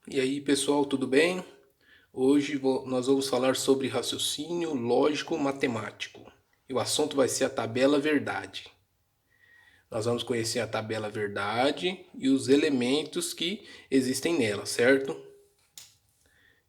E aí, pessoal, tudo bem? Hoje nós vamos falar sobre raciocínio lógico matemático. E o assunto vai ser a tabela verdade. Nós vamos conhecer a tabela verdade e os elementos que existem nela, certo?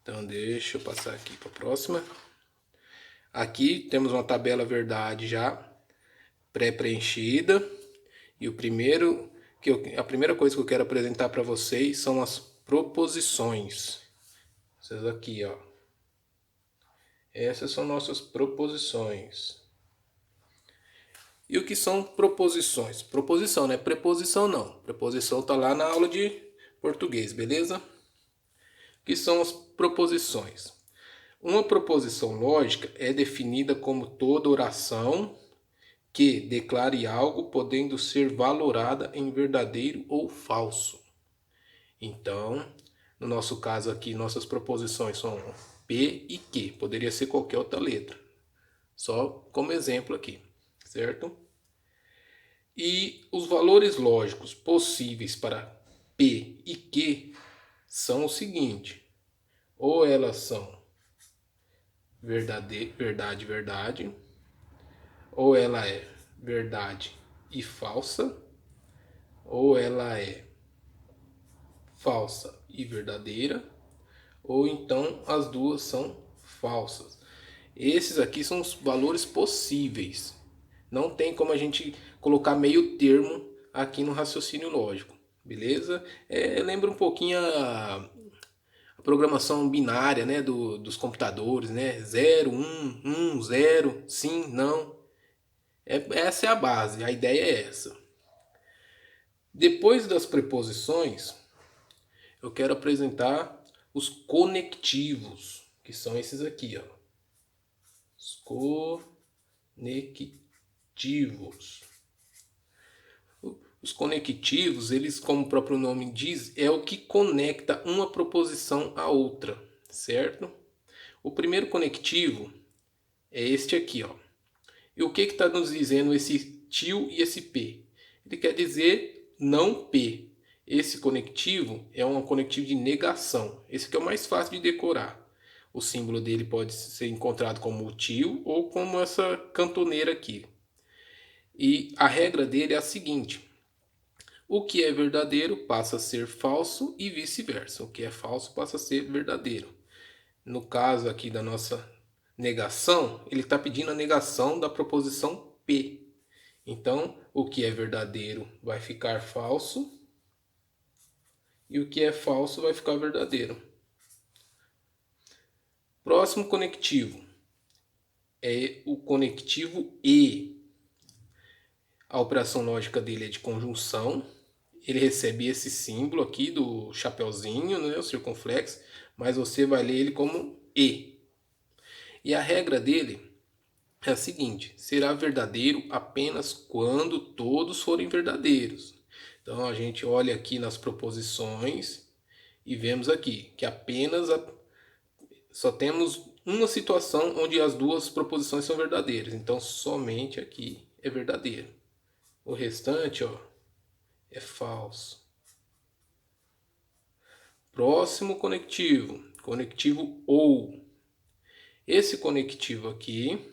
Então, deixa eu passar aqui para a próxima. Aqui temos uma tabela verdade já pré-preenchida. E a primeira coisa que eu quero apresentar para vocês são as proposições. Essas aqui, ó. Essas são nossas proposições. E o que são proposições? Proposição, não é preposição não. Preposição está lá na aula de português, beleza? O que são as proposições? Uma proposição lógica é definida como toda oração que declare algo podendo ser valorada em verdadeiro ou falso. Então, no nosso caso aqui, nossas proposições são P e Q. Poderia ser qualquer outra letra. Só como exemplo aqui, certo? E os valores lógicos possíveis para P e Q são o seguinte: ou elas são verdade, verdade, ou ela é verdade e falsa, ou ela é falsa e verdadeira, ou então as duas são falsas. Esses aqui são os valores possíveis. Não tem como a gente colocar meio termo aqui no raciocínio lógico, beleza? Lembra um pouquinho a programação binária, né, dos computadores, né? 0, 1, 0, sim, não. Essa é a base, a ideia é essa. Depois das preposições, eu quero apresentar os conectivos, que são esses aqui, ó. Os conectivos. Os conectivos, eles, como o próprio nome diz, é o que conecta uma proposição à outra, certo? O primeiro conectivo é este aqui, ó. E o que está nos dizendo esse til e esse p? Ele quer dizer não p. Esse conectivo é um conectivo de negação. Esse aqui é o mais fácil de decorar. O símbolo dele pode ser encontrado como o til ou como essa cantoneira aqui. E a regra dele é a seguinte: o que é verdadeiro passa a ser falso e vice-versa. O que é falso passa a ser verdadeiro. No caso aqui da nossa negação, ele está pedindo a negação da proposição P. Então, o que é verdadeiro vai ficar falso e o que é falso vai ficar verdadeiro. Próximo conectivo é o conectivo E. A operação lógica dele é de conjunção. Ele recebe esse símbolo aqui do chapeuzinho, né, o circunflexo, mas você vai ler ele como E. E a regra dele é a seguinte: será verdadeiro apenas quando todos forem verdadeiros. Então a gente olha aqui nas proposições e vemos aqui que só temos uma situação onde as duas proposições são verdadeiras. Então somente aqui é verdadeiro. O restante, ó, é falso. Próximo conectivo, conectivo OU. Esse conectivo aqui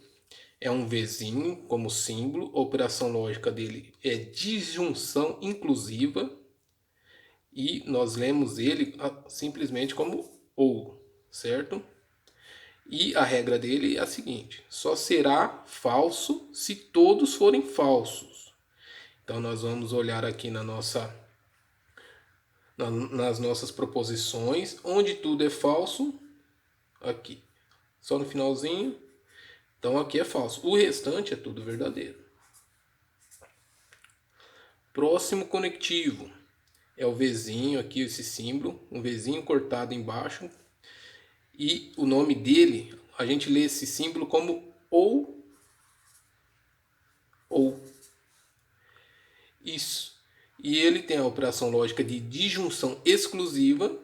é um Vzinho como símbolo. A operação lógica dele é disjunção inclusiva. E nós lemos ele simplesmente como OU, certo? E a regra dele é a seguinte: só será falso se todos forem falsos. Então nós vamos olhar aqui nas nossas proposições, onde tudo é falso, aqui, só no finalzinho. Então aqui é falso. O restante é tudo verdadeiro. Próximo conectivo é o Vzinho aqui, esse símbolo, um Vzinho cortado embaixo. E o nome dele, a gente lê esse símbolo como ou. Isso. E ele tem a operação lógica de disjunção exclusiva.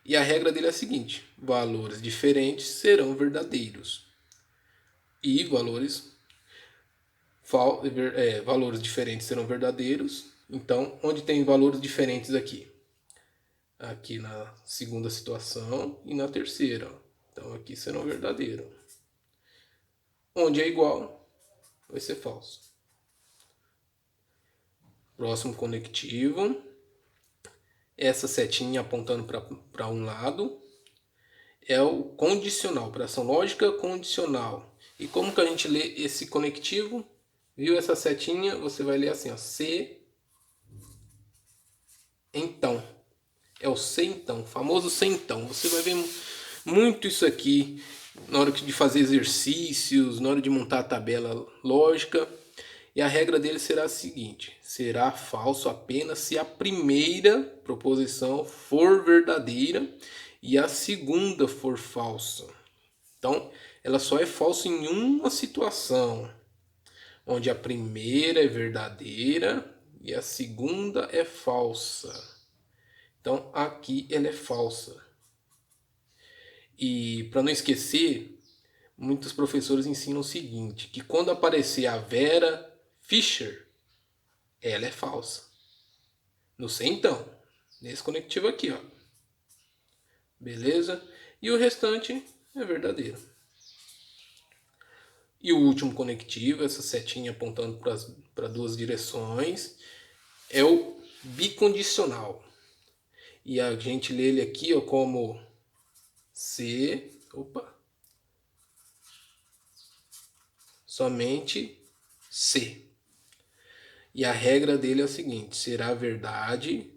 E a regra dele é a seguinte: valores diferentes serão verdadeiros. E valores diferentes serão verdadeiros. Então, onde tem valores diferentes aqui? aqui na segunda situação e na terceira. Então aqui será um verdadeiro. Onde é igual, vai ser falso. Próximo conectivo. Essa setinha apontando para um lado é o condicional, operação lógica condicional. E como que a gente lê esse conectivo? Viu essa setinha? Você vai ler assim, ó, se então. É o se então, o famoso se então. Você vai ver muito isso aqui na hora de fazer exercícios, na hora de montar a tabela lógica. E a regra dele será a seguinte: será falso apenas se a primeira proposição for verdadeira e a segunda for falsa. Então, ela só é falsa em uma situação, onde a primeira é verdadeira e a segunda é falsa. Então, aqui ela é falsa. E para não esquecer, muitos professores ensinam o seguinte, que quando aparecer a Vera Fischer, ela é falsa. Não sei então, nesse conectivo aqui, ó. Beleza? E o restante é verdadeiro. E o último conectivo, essa setinha apontando para duas direções, é o bicondicional. E a gente lê ele aqui, ó, como se, somente se. E a regra dele é o seguinte: será verdade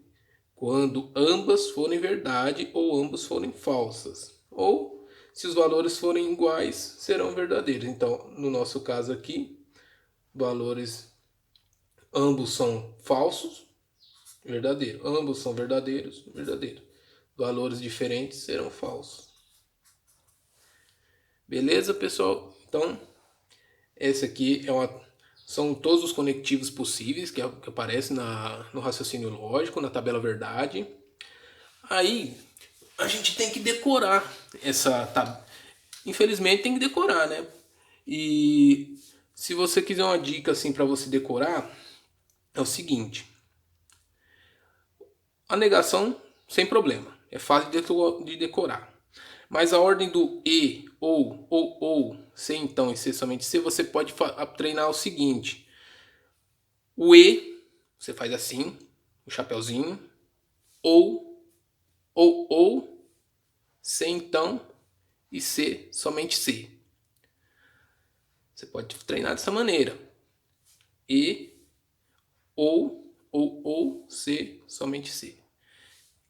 quando ambas forem verdade ou ambas forem falsas. Ou, se os valores forem iguais, serão verdadeiros. Então, no nosso caso aqui, valores ambos são falsos, verdadeiro. Ambos são verdadeiros, verdadeiro. Valores diferentes serão falsos. Beleza, pessoal? Então, esse aqui são todos os conectivos possíveis que aparecem no raciocínio lógico, na tabela verdade. Aí, a gente tem que decorar Infelizmente, tem que decorar, né? E se você quiser uma dica assim para você decorar, é o seguinte: a negação, sem problema, é fácil de decorar. Mas a ordem do e, ou, se então e se somente se, você pode treinar o seguinte: o e, você faz assim, o chapeuzinho, ou, se então e se, somente se. Você pode treinar dessa maneira: e, ou, se, somente se.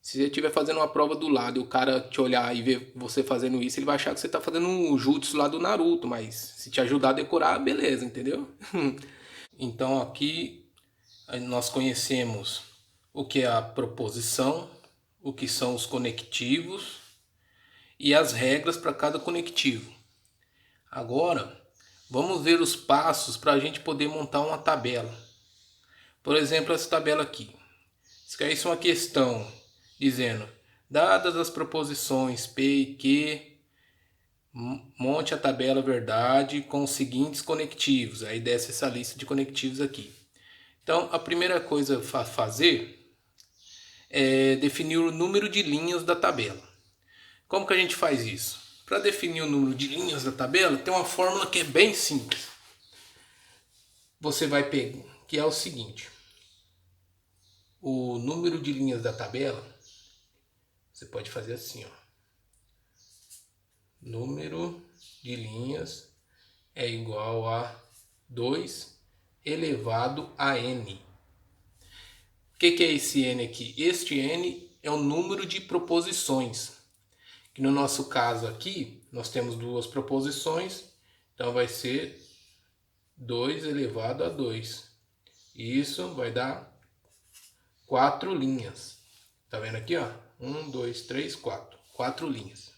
Se você estiver fazendo uma prova do lado e o cara te olhar e ver você fazendo isso, ele vai achar que você está fazendo um jutsu lá do Naruto, mas se te ajudar a decorar, beleza, entendeu? Então aqui nós conhecemos o que é a proposição, o que são os conectivos e as regras para cada conectivo. Agora, vamos ver os passos para a gente poder montar uma tabela. Por exemplo, essa tabela aqui. Se caísse uma questão dizendo: dadas as proposições P e Q, monte a tabela verdade com os seguintes conectivos. Aí desce essa lista de conectivos aqui. Então, a primeira coisa a fazer é definir o número de linhas da tabela. Como que a gente faz isso? Para definir o número de linhas da tabela, tem uma fórmula que é bem simples. Você vai pegar, que é o seguinte: o número de linhas da tabela, você pode fazer assim, ó. Número de linhas é igual a 2 elevado a n. O que é esse n aqui? Este n é o número de proposições. Que no nosso caso aqui, nós temos duas proposições, então vai ser 2 elevado a 2. Isso vai dar 4 linhas. Tá vendo aqui, ó? 1, 2, 3, 4. 4 linhas.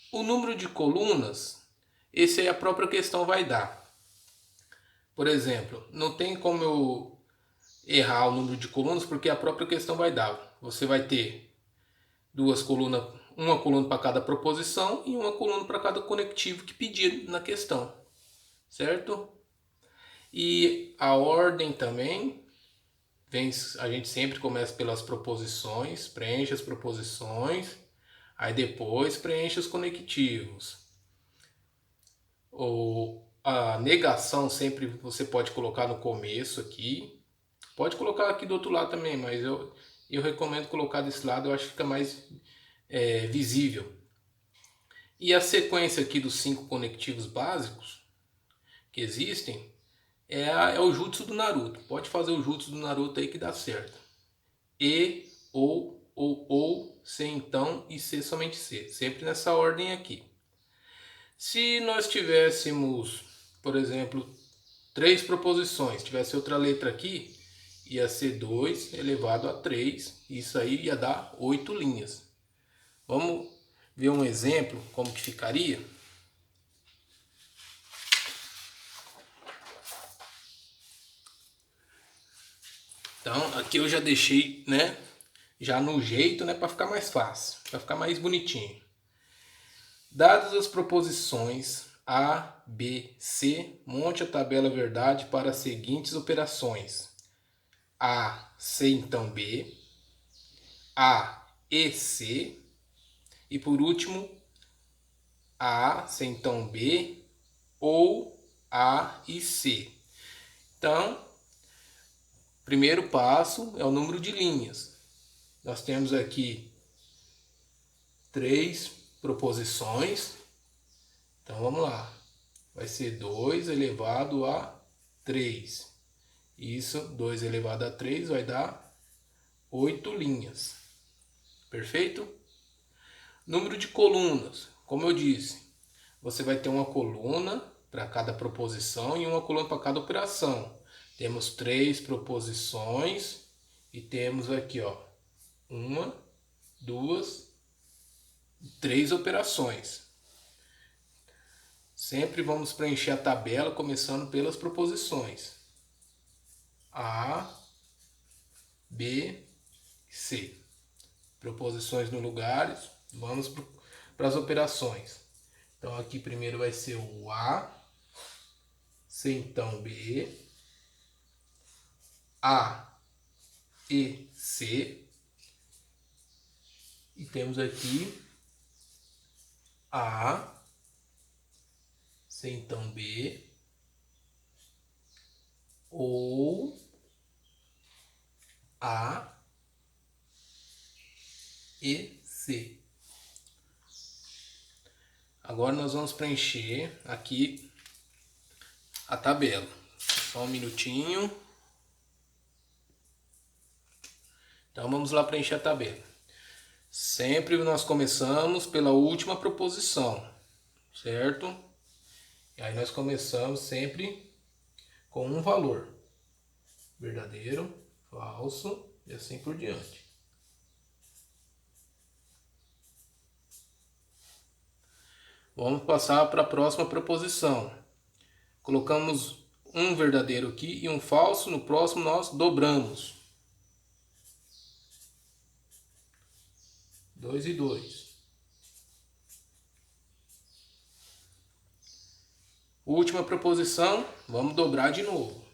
O número de colunas, esse aí a própria questão vai dar. Por exemplo, não tem como eu errar o número de colunas porque a própria questão vai dar. Você vai ter duas colunas, uma coluna para cada proposição e uma coluna para cada conectivo que pedir na questão, certo? E a ordem também a gente sempre começa pelas proposições, preenche as proposições, aí depois preenche os conectivos. Ou a negação sempre você pode colocar no começo aqui. Pode colocar aqui do outro lado também, mas eu recomendo colocar desse lado, eu acho que fica mais visível. E a sequência aqui dos 5 conectivos básicos que existem é o jutsu do Naruto. Pode fazer o jutsu do Naruto aí que dá certo. E, ou, se então e se somente se. Sempre nessa ordem aqui. Se nós tivéssemos, por exemplo, 3 proposições, tivesse outra letra aqui, ia ser 2 elevado a 3. Isso aí ia dar 8 linhas. Vamos ver um exemplo como que ficaria? Então, aqui eu já deixei, né, já no jeito, né, para ficar mais fácil, para ficar mais bonitinho. Dadas as proposições A, B, C, monte a tabela verdade para as seguintes operações: A, C, então B, A, E, C, e por último, A, C, então B, ou A e C. Então, primeiro passo é o número de linhas. Nós temos aqui 3 proposições. Então vamos lá. Vai ser 2 elevado a 3. Isso, 2 elevado a 3 vai dar 8 linhas. Perfeito? Número de colunas. Como eu disse, você vai ter uma coluna para cada proposição e uma coluna para cada operação. Temos 3 proposições e temos aqui, ó, 1, 2, 3 operações. Sempre vamos preencher a tabela começando pelas proposições. A, B, C. Proposições no lugares, vamos para as operações. Então aqui primeiro vai ser o A, C então B, A, E, C. E temos aqui A, C então B, ou A, E, C. Agora nós vamos preencher aqui a tabela. Só um minutinho. Então vamos lá preencher a tabela. Sempre nós começamos pela última proposição, certo? E aí nós começamos sempre com um valor. Verdadeiro, falso e assim por diante. Vamos passar para a próxima proposição. Colocamos um verdadeiro aqui e um falso. No próximo nós dobramos. 2 e 2. Última proposição, vamos dobrar de novo.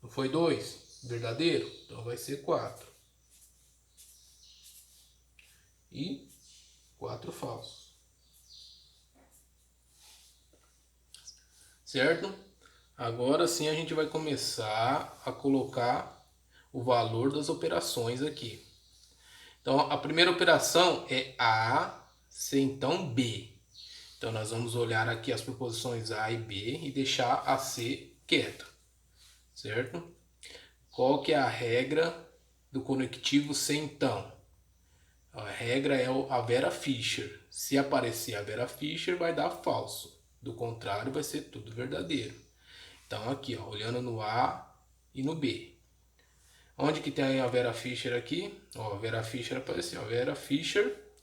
Não foi 2? Verdadeiro? Então vai ser 4. E 4 falsos. Certo? Agora sim a gente vai começar a colocar o valor das operações aqui. Então a primeira operação é A, C então B. Então nós vamos olhar aqui as proposições A e B e deixar a C quieta, certo? Qual que é a regra do conectivo C então? A regra é a Vera Fischer. Se aparecer a Vera Fischer vai dar falso, do contrário vai ser tudo verdadeiro. Então aqui, ó, olhando no A e no B. Onde que tem a Vera Fischer aqui? Ó, a Vera Fischer apareceu, a Vera Fischer,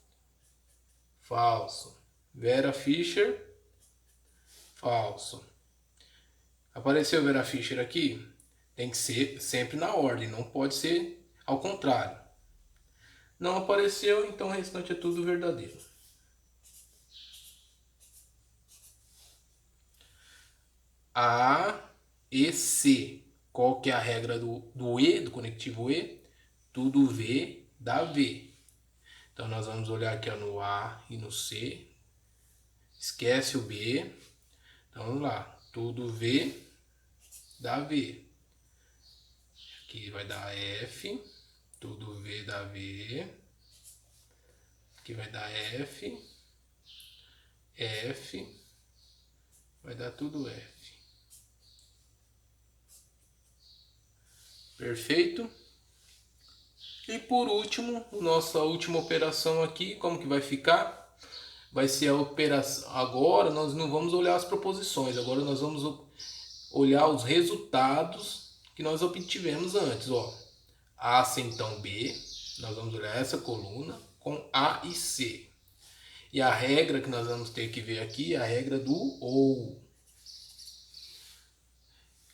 falso. Vera Fischer, falso. Apareceu Vera Fischer aqui? Tem que ser sempre na ordem, não pode ser ao contrário. Não apareceu, então o restante é tudo verdadeiro. A e C. Qual que é a regra do E, do conectivo E? Tudo V dá V. Então nós vamos olhar aqui ó, no A e no C. Esquece o B. Então vamos lá. Tudo V dá V. Aqui vai dar F. Tudo V dá V. Aqui vai dar F. F. Vai dar tudo F. Perfeito? E por último, nossa última operação aqui, como que vai ficar? Vai ser a operação. Agora nós não vamos olhar as proposições, agora nós vamos olhar os resultados que nós obtivemos antes. Ó. A então B, nós vamos olhar essa coluna com A e C. E a regra que nós vamos ter que ver aqui é a regra do OU.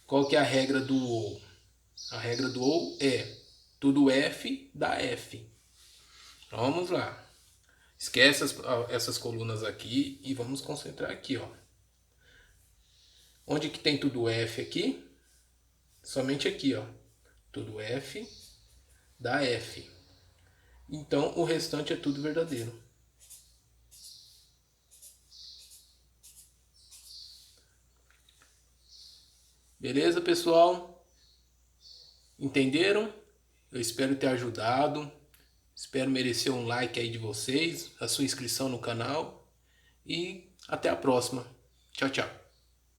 Qual que é a regra do OU? A regra do OU é tudo F dá F. Então, vamos lá. Esquece essas colunas aqui e vamos concentrar aqui, ó. Onde que tem tudo F aqui? Somente aqui, ó. Tudo F dá F. Então, o restante é tudo verdadeiro. Beleza, pessoal? Entenderam? Eu espero ter ajudado. Espero merecer um like aí de vocês, a sua inscrição no canal. E até a próxima. Tchau, tchau.